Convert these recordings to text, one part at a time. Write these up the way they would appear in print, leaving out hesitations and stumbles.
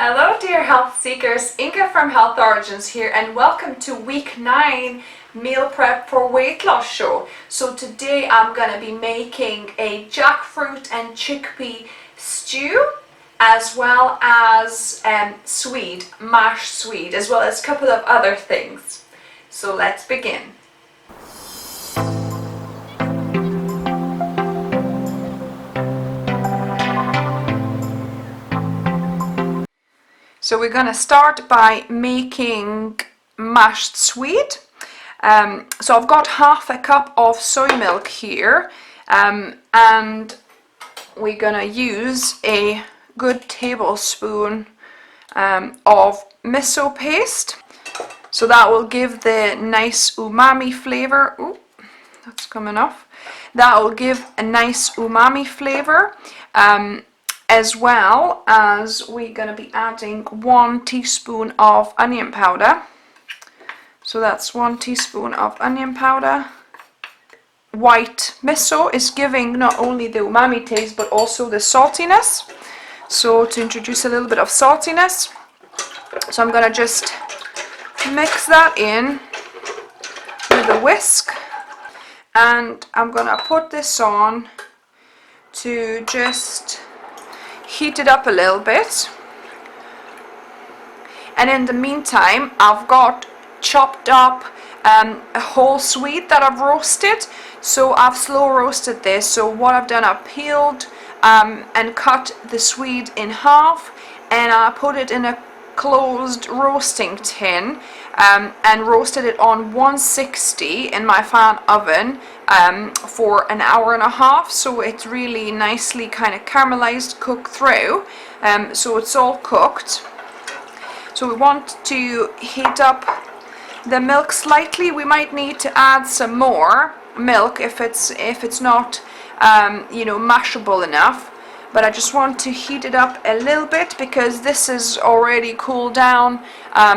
Hello dear health seekers, Inga from Health Origins here and welcome to week 9 meal prep for weight loss show. So today I'm going to be making a jackfruit and chickpea stew as well as swede, mashed swede, as well as a couple of other things. So let's begin. So we're going to start by making mashed swede. So I've got half a cup of soy milk here, and we're going to use a good tablespoon of miso paste. So that will give the nice umami flavor. Ooh, that's coming off. That will give a nice umami flavor. As well as we're going to be adding 1 teaspoon of onion powder. So that's 1 teaspoon of onion powder. White miso is giving not only the umami taste but also the saltiness. So to introduce a little bit of saltiness. So I'm going to just mix that in with a whisk. And I'm going to put this on to just heat it up a little bit, and in the meantime I've got chopped up a whole swede that I've roasted. So I've slow roasted this. So what I've done, I've peeled and cut the swede in half, and I put it in a closed roasting tin and roasted it on 160 in my fan oven for an hour and a half. So it's really nicely kind of caramelized, cooked through, so it's all cooked. So we want to heat up the milk slightly. We might need to add some more milk if it's not mashable enough. But I just want to heat it up a little bit because this is already cooled down.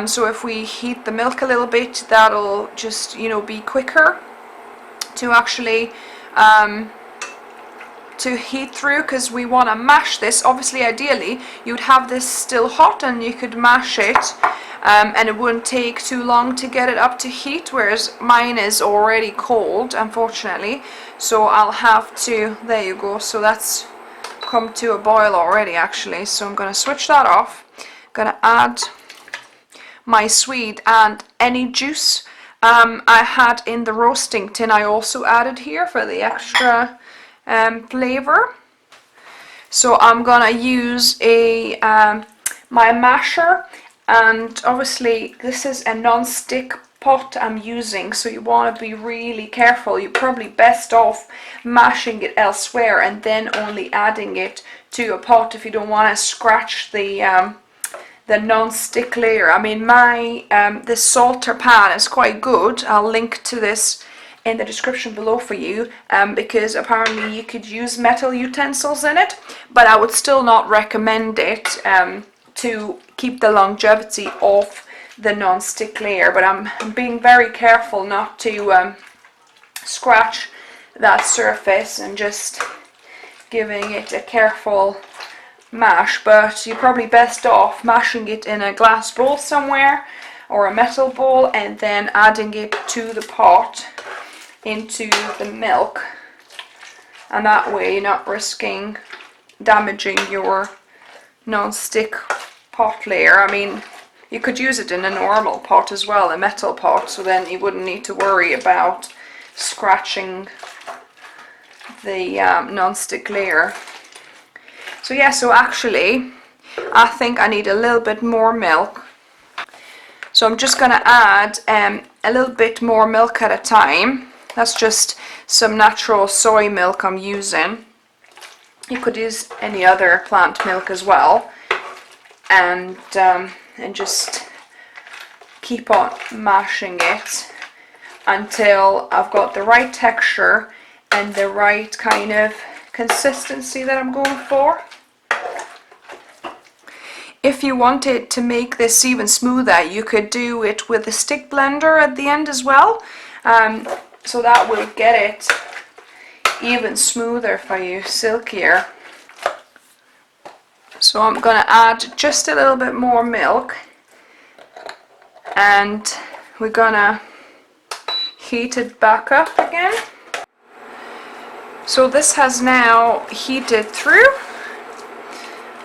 So if we heat the milk a little bit, that'll just be quicker to actually to heat through, because we want to mash this. Obviously, ideally, you'd have this still hot and you could mash it, and it wouldn't take too long to get it up to heat. Whereas mine is already cold, unfortunately. So I'll have to. There you go. So that's come to a boil already actually, so I'm going to switch that off. Going to add my swede and any juice I had in the roasting tin. I also added here for the extra flavor. So I'm going to use a my masher, and obviously this is a non-stick pot I'm using, so you want to be really careful. You're probably best off mashing it elsewhere and then only adding it to a pot if you don't want to scratch the non-stick layer. I mean, my this salter pan is quite good. I'll link to this in the description below for you, because apparently you could use metal utensils in it, but I would still not recommend it to keep the longevity of the non-stick layer. But I'm being very careful not to scratch that surface and just giving it a careful mash. But you're probably best off mashing it in a glass bowl somewhere or a metal bowl and then adding it to the pot into the milk, and that way you're not risking damaging your non-stick pot layer. I mean, you could use it in a normal pot as well, a metal pot, so then you wouldn't need to worry about scratching the non-stick layer. So yeah, so actually I think I need a little bit more milk. So I'm just going to add a little bit more milk at a time. That's just some natural soy milk I'm using. You could use any other plant milk as well. And just keep on mashing it until I've got the right texture and the right kind of consistency that I'm going for. If you wanted to make this even smoother, you could do it with a stick blender at the end as well. So that will get it even smoother for you, silkier. So I'm going to add just a little bit more milk, and we're going to heat it back up again. So this has now heated through,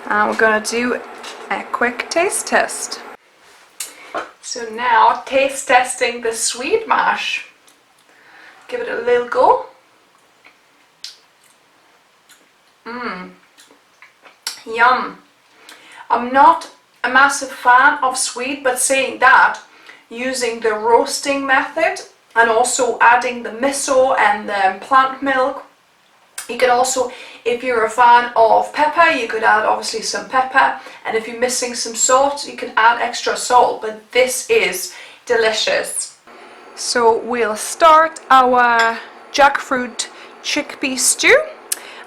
and we're going to do a quick taste test. So now taste testing the Swede mash. Give it a little go. Yum. I'm not a massive fan of Swede, but saying that, using the roasting method and also adding the miso and the plant milk, you can also, if you're a fan of pepper, you could add obviously some pepper, and if you're missing some salt, you can add extra salt, but this is delicious. So we'll start our jackfruit chickpea stew,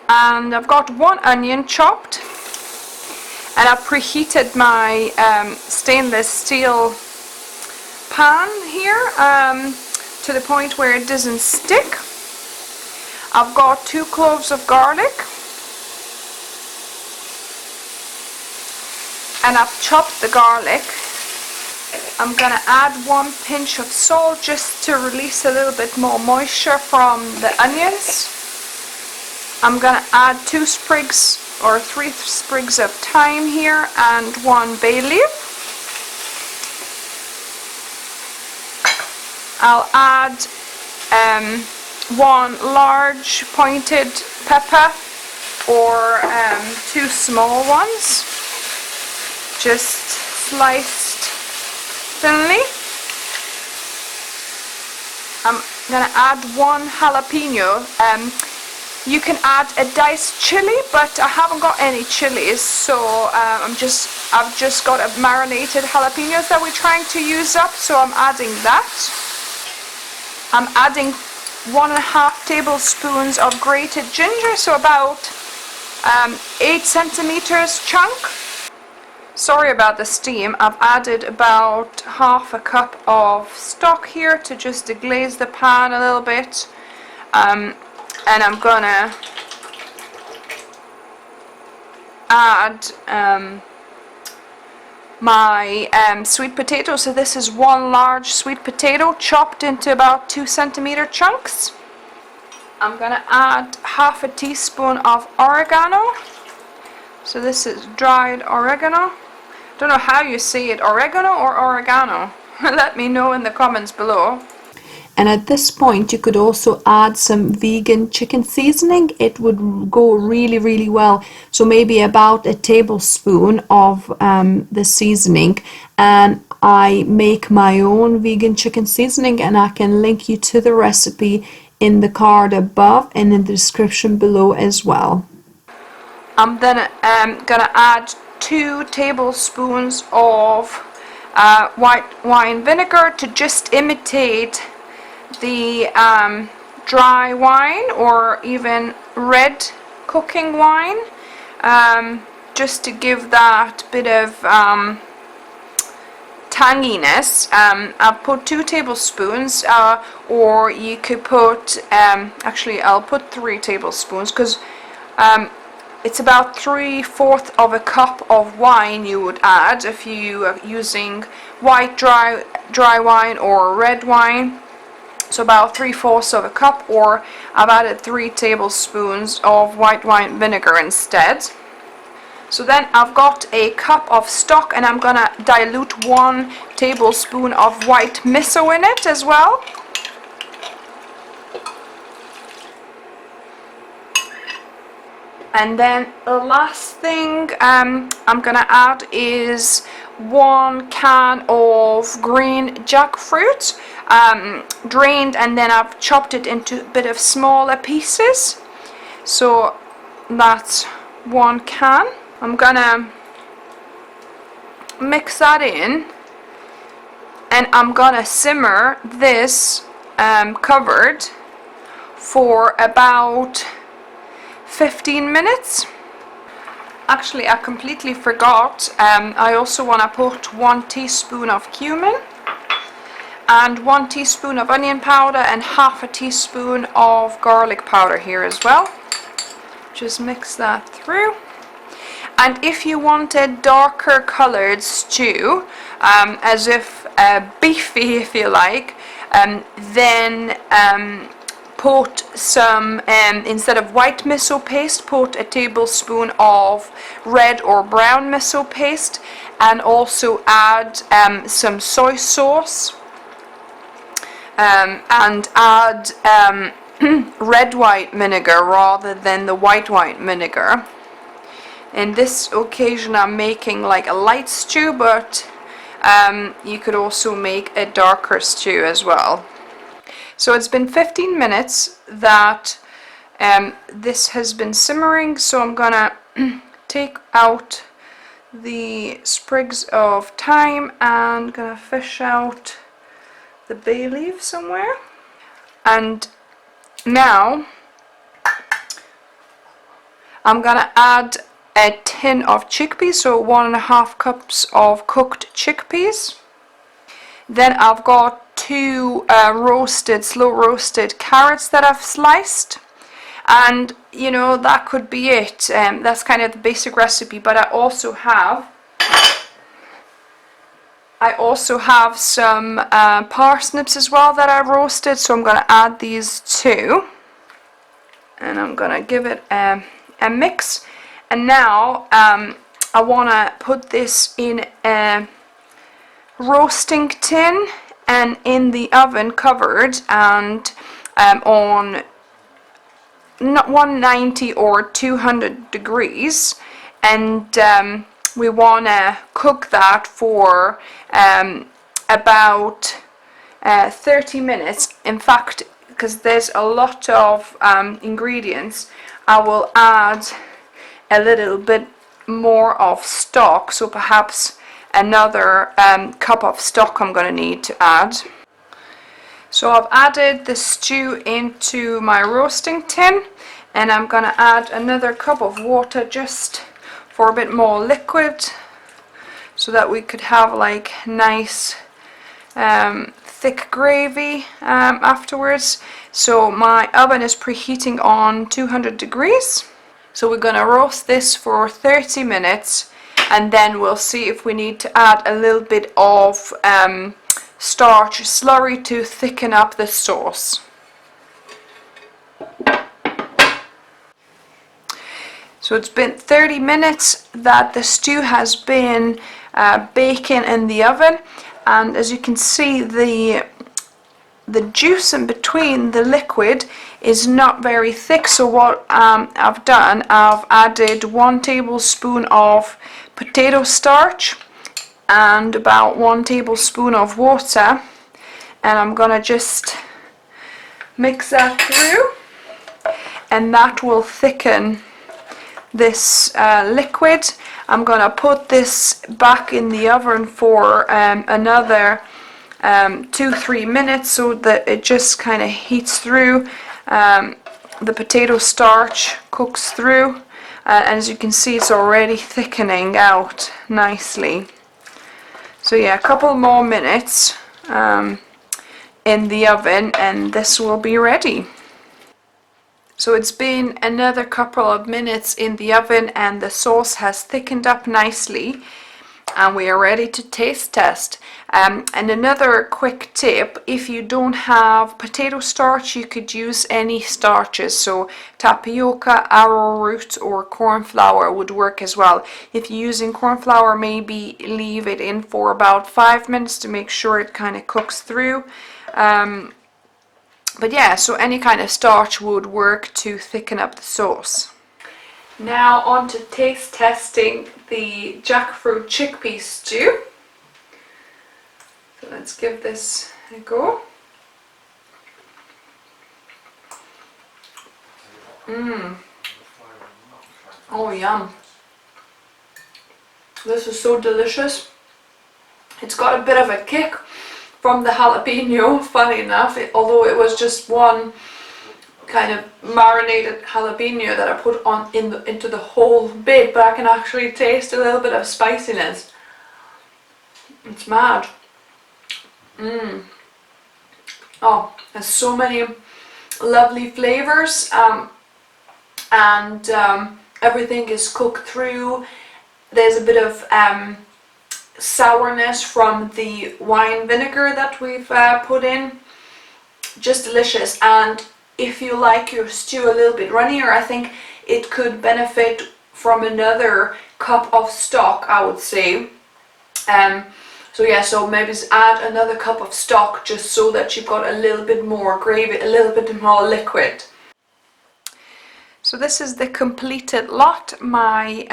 and I've got 1 onion chopped, and I've preheated my stainless steel pan here to the point where it doesn't stick. I've got 2 cloves of garlic, and I've chopped the garlic. I'm gonna add 1 pinch of salt just to release a little bit more moisture from the onions. I'm gonna add 2 sprigs or 3 sprigs of thyme here and 1 bay leaf. I'll add 1 large pointed pepper or 2 small ones, just sliced thinly. I'm gonna add 1 jalapeno. You can add a diced chili, but I haven't got any chilies, so I've just got a marinated jalapenos that we're trying to use up, so I'm adding that. I'm adding 1.5 tablespoons of grated ginger, so about 8 centimeters chunk. Sorry about the steam. I've added about half a cup of stock here to just deglaze the pan a little bit, and I'm gonna add my sweet potato. So this is 1 large sweet potato chopped into about 2 centimeter chunks. I'm gonna add half a teaspoon of oregano. So this is dried oregano. Don't know how you say it, oregano or oregano. Let me know in the comments below. And at this point you could also add some vegan chicken seasoning. It would go really well. So maybe about a tablespoon of the seasoning. And I make my own vegan chicken seasoning, and I can link you to the recipe in the card above and in the description below as well. I'm then gonna add 2 tablespoons of white wine vinegar to just imitate the dry wine or even red cooking wine, just to give that bit of tanginess. I've put 2 tablespoons, or you could put, actually I'll put 3 tablespoons, because it's about 3/4 of a cup of wine you would add if you are using white dry wine or red wine. So about 3/4 of a cup, or I've added 3 tablespoons of white wine vinegar instead. So then I've got a cup of stock, and I'm gonna dilute 1 tablespoon of white miso in it as well. And then the last thing I'm gonna add is 1 can of green jackfruit, drained, and then I've chopped it into a bit of smaller pieces. So that's 1 can. I'm gonna mix that in, and I'm gonna simmer this covered for about 15 minutes. Actually, I completely forgot. I also want to put 1 teaspoon of cumin and 1 teaspoon of onion powder and half a teaspoon of garlic powder here as well. Just mix that through. And if you want a darker colored stew, as if beefy if you like, then put some, instead of white miso paste, put a tablespoon of red or brown miso paste, and also add some soy sauce, and add red white vinegar rather than the white vinegar. In this occasion I'm making like a light stew, but you could also make a darker stew as well. So it's been 15 minutes that this has been simmering, so I'm gonna take out the sprigs of thyme and gonna fish out the bay leaf somewhere. And now I'm gonna add a tin of chickpeas, so 1.5 cups of cooked chickpeas. Then I've got 2 slow roasted carrots that I've sliced, and you know, that could be it. That's kind of the basic recipe, but I also have some parsnips as well that I roasted, so I'm going to add these too, and I'm going to give it a mix. And now I want to put this in a roasting tin and in the oven covered, and on not 190 or 200 degrees, and we want to cook that for about 30 minutes. In fact, because there's a lot of ingredients, I will add a little bit more of stock, so perhaps another cup of stock I'm going to need to add. So I've added the stew into my roasting tin, and I'm going to add another cup of water just for a bit more liquid, so that we could have like nice thick gravy afterwards. So my oven is preheating on 200 degrees. So we're going to roast this for 30 minutes, and then we'll see if we need to add a little bit of starch slurry to thicken up the sauce. So it's been 30 minutes that the stew has been baking in the oven, and as you can see, the juice in between the liquid is not very thick. So what I've done, I've added 1 tablespoon of potato starch and about 1 tablespoon of water, and I'm gonna just mix that through, and that will thicken this liquid. I'm gonna put this back in the oven for another 2-3 minutes, so that it just kind of heats through, the potato starch cooks through, and as you can see, it's already thickening out nicely. So yeah, a couple more minutes in the oven and this will be ready. So it's been another couple of minutes in the oven and the sauce has thickened up nicely, and we are ready to taste test. And another quick tip, if you don't have potato starch, you could use any starches, so tapioca, arrowroot or corn flour would work as well. If you're using corn flour, maybe leave it in for about 5 minutes to make sure it kind of cooks through. But yeah, so any kind of starch would work to thicken up the sauce. Now on to taste testing the jackfruit chickpea stew. So let's give this a go. Oh yum. This is so delicious. It's got a bit of a kick from the jalapeno, funny enough, although it was just one kind of marinated jalapeno that I put on into the whole bit, but I can actually taste a little bit of spiciness. It's mad. Oh, there's so many lovely flavors, and everything is cooked through. there's a bit of sourness from the wine vinegar that we've put in. Just delicious. And if you like your stew a little bit runnier, I think it could benefit from another cup of stock, I would say. So yeah, so maybe add another cup of stock just so that you've got a little bit more gravy, a little bit more liquid. So this is the completed lot, my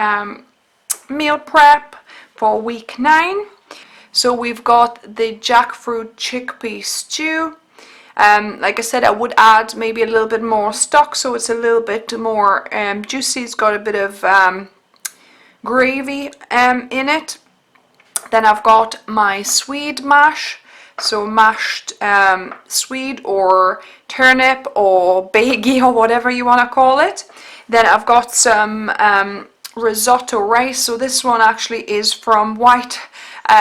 meal prep for week 9. So we've got the jackfruit chickpea stew. Like I said, I would add maybe a little bit more stock so it's a little bit more juicy. It's got a bit of gravy in it. Then I've got my Swede mash, so mashed Swede or turnip or baggy or whatever you want to call it. Then I've got some risotto rice, so this one actually is from white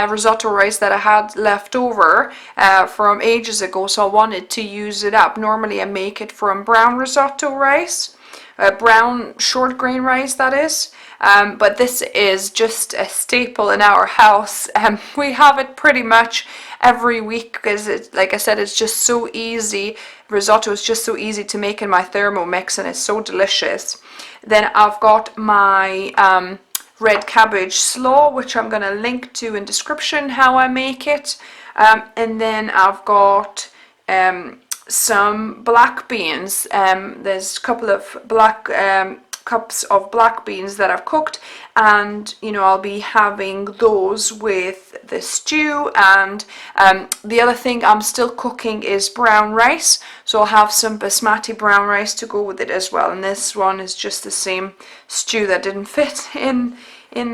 risotto rice that I had left over from ages ago, so I wanted to use it up. Normally I make it from brown risotto rice, brown short grain rice that is, but this is just a staple in our house. We have it pretty much every week because it's, like I said, it's just so easy. Risotto is just so easy to make in my Thermomix and it's so delicious. Then I've got my red cabbage slaw, which I'm going to link to in description how I make it. And then I've got some black beans. There's a couple of cups of black beans that I've cooked, and you know, I'll be having those with the stew. And the other thing I'm still cooking is brown rice, so I'll have some basmati brown rice to go with it as well. And this one is just the same stew that didn't fit in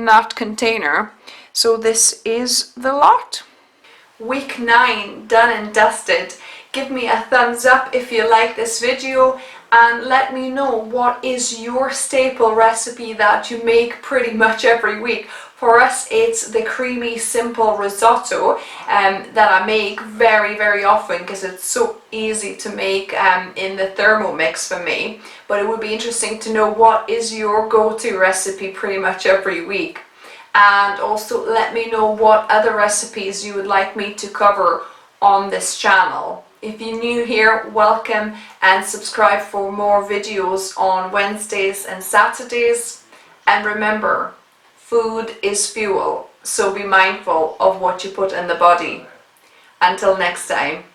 that container. So this is the lot. Week 9 done and dusted. Give me a thumbs up if you like this video, and let me know what is your staple recipe that you make pretty much every week. For us, it's the creamy simple risotto that I make very, very often because it's so easy to make in the Thermomix for me. But it would be interesting to know what is your go-to recipe pretty much every week. And also let me know what other recipes you would like me to cover on this channel. If you're new here, welcome, and subscribe for more videos on Wednesdays and Saturdays. And remember, food is fuel, so be mindful of what you put in the body. Until next time.